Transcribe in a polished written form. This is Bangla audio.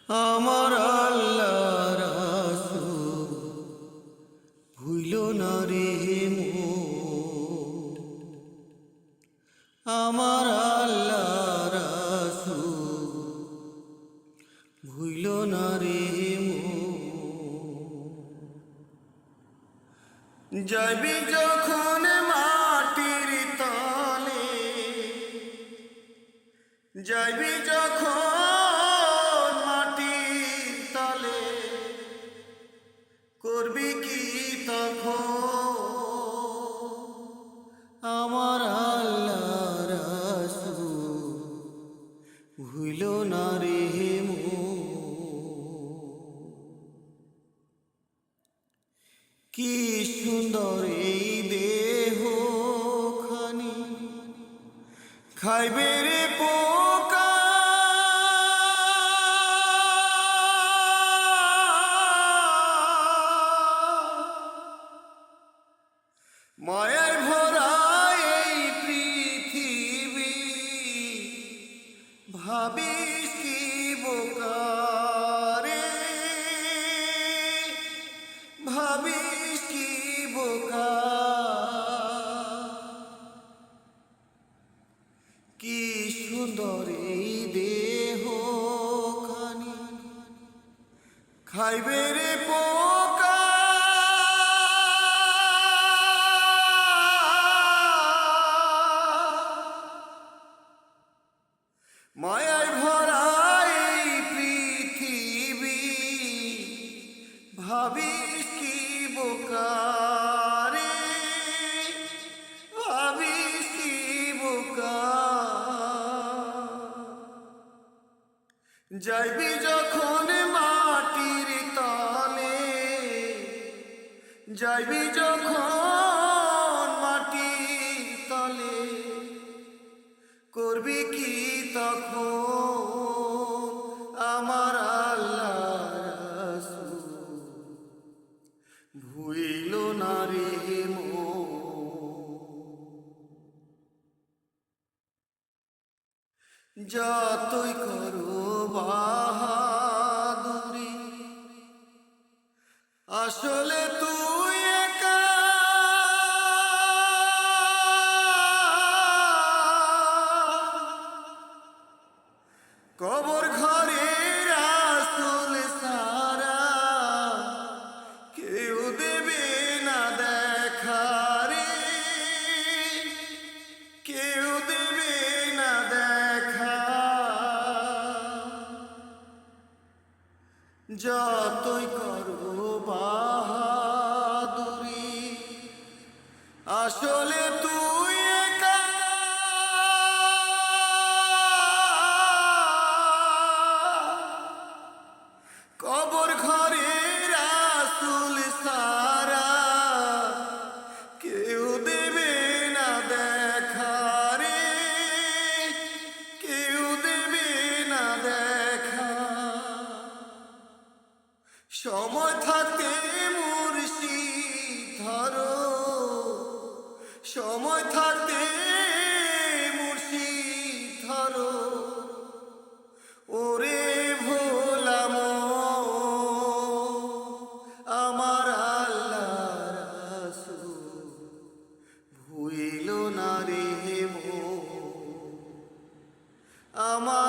আমার আল্লাহ রাসূল ভুইল না রে মোর। আমার আল্লাহ রাসূল ভুইল না রে মোর। যাবি যখন মাটির তলে, যাবি যখন মাটির তলে, করবি কি তখন? আমার আল্লাহ রাসূল ভুইল না রে মোর। কি সুন্দর এই দেহ খানি, খাইবে রে পোকা, মায়ায় ভরা এই পৃথিবী, ভাবিস কি বোকা রে, ভাবিস কি বোকা। কি সুন্দর এই দেহ খানি, খাইবে রে পোকা, মায়ায় ভরা এই পৃথিবী, ভাবিস কি বোকা রে, ভাবিস কি বোকা। যাইবি যখন মাটির তলে, যাইবি যখন মাটির তলে, করবি কি তখন? আমার আল্লাহ রাসূল ভুইল না রে মোর। যতই করো বাহাদুরি, আসলে তুই একা। কবর ঘরে রাসূল সারা কেউ দেবে না দেখা রে, কেউ দেবে না দেখা। যতই করো বাহাদুরি, আসলে তুই একা। কবর ঘরে রাসূল সারা কেউ দেবে না দেখা রে, কেউ দেবে না দেখা। সময় থাকতে মুর্শিদ ধরো, সময় থাকতে মুর্শিদ ধরো, ওরে ভোলা মন। আমার আল্লাহ রাসূল ভুইল না রে মোর। আমার